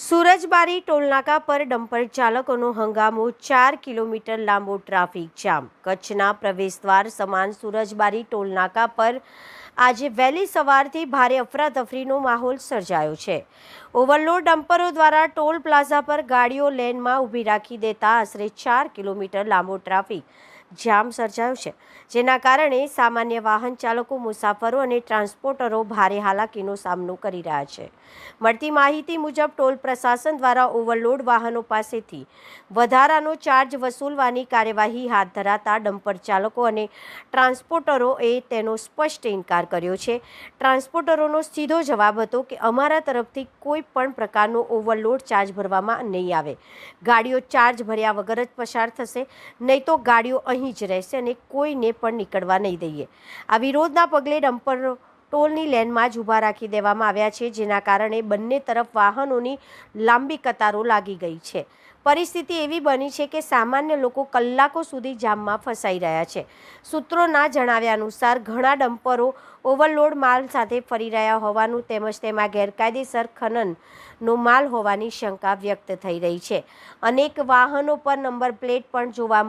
સુરજબારી ટોલનાકા પર dumper ચાલકોનો હંગામો 4 kilometre લાંબો traffic jam. કચ્છના પ્રવેશદ્વાર સમાન સુરજબારી ટોલનાકા પર આજે વહેલી સવારથી ભારે અફરાતફરીનો માહોલ સર્જાયો છે. ઓવરલોડ ડમ્પરો દ્વારા ટોલ પ્લાઝા પર ગાડીઓ લેનમાં ઊભી રાખી દેતા આશરે 4 કિલોમીટર લાંબો ટ્રાફિક જામ સર્જાયો છે, જેના કારણે સામાન્ય વાહન ચાલકો, મુસાફરો અને ટ્રાન્સપોર્ટરો ભારે હાલાકીનો સામનો કરી રહ્યા છે. મળતી માહિતી મુજબ ટોલ પ્રશાસન દ્વારા ઓવરલોડ વાહનો પાસેથી વધારાનો ચાર્જ વસૂલવાની કાર્યવાહી હાથ ધરાતા ડમ્પર ચાલકો અને ટ્રાન્સપોર્ટરોએ તેનો સ્પષ્ટ ઇનકાર કર્યો છે. ટ્રાન્સપોર્ટરોનો સીધો જવાબ હતો કે અમારા તરફથી કોઈ પણ પ્રકારનો ઓવરલોડ ચાર્જ ભરવામાં નહીં આવે. ગાડીઓ ચાર્જ ભર્યા વગર જ પસાર થશે, નહીં તો ગાડીઓ અહીં જ રહેશે અને કોઈને પણ નીકળવા નહીં દઈએ. આ વિરોધના પગલે ડમ્પર ટોલની લેનમાં જ ઊભા રાખી દેવામાં આવ્યા છે, જેના કારણે બંને તરફ વાહનોની લાંબી કતારો લાગી ગઈ છે. પરિસ્થિતિ એવી બની છે કે સામાન્ય લોકો કલાકો સુધી જામમાં ફસાઈ રહ્યા છે. સૂત્રોના જણાવ્યા અનુસાર ઘણા ડમ્પરો ઓવરલોડ માલ સાથે ફરી રહ્યા હોવાનું તેમજ તેમાં ગેરકાયદેસર ખનનનો માલ હોવાની શંકા વ્યક્ત થઈ રહી છે. અનેક વાહનો પર નંબર પ્લેટ પણ જોવા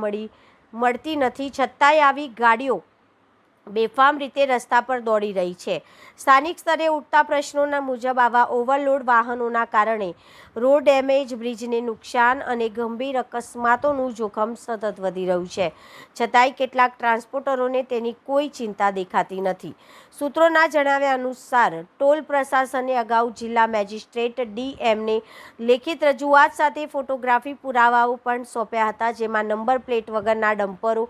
મળતી નથી, છતાંય આવી ગાડીઓ બેફામ રીતે રસ્તા પર દોડી રહી છે. સ્થાનિક સ્તરે ઉઠતા પ્રશ્નોના મુજબ આવા ઓવરલોડ વાહનોના કારણે રોડ ડેમેજ, બ્રિજને નુકસાન અને ગંભીર અકસ્માતોનું જોખમ સતત વધી રહ્યું છે. છતાંય કેટલાક ટ્રાન્સપોર્ટરોને તેની કોઈ ચિંતા દેખાતી નથી. સૂત્રોના જણાવ્યા અનુસાર ટોલ પ્રશાસને અગાઉ જિલ્લા મેજિસ્ટ્રેટ ડી.એમને લેખિત રજૂઆત સાથે ફોટોગ્રાફી પુરાવાઓ પણ સોંપ્યા હતા, જેમાં નંબર પ્લેટ વગરના ડમ્પરો,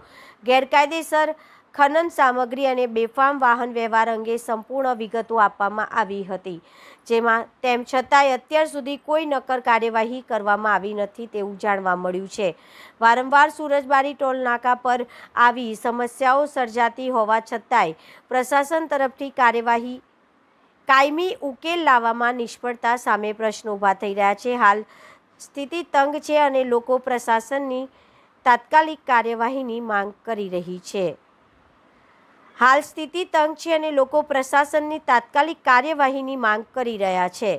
ગેરકાયદેસર ખનન સામગ્રી અને બેફામ વાહન વ્યવહાર અંગે સંપૂર્ણ વિગતો આપવામાં આવી હતી. તેમ છતાંય અત્યાર સુધી કોઈ નક્કર કાર્યવાહી કરવામાં આવી નથી તેવું જાણવા મળ્યું છે. વારંવાર સુરજબારી ટોલ નાકા પર આવી સમસ્યાઓ સર્જાતી હોવા છતાંય પ્રશાસન તરફથી કાયમી ઉકેલ લાવવામાં નિષ્ફળતા સામે પ્રશ્નો ઊભા થઈ રહ્યા છે. હાલ સ્થિતિ તંગ છે અને લોકો પ્રશાસનની તાત્કાલિક કાર્યવાહીની માંગ કરી રહ્યા છે.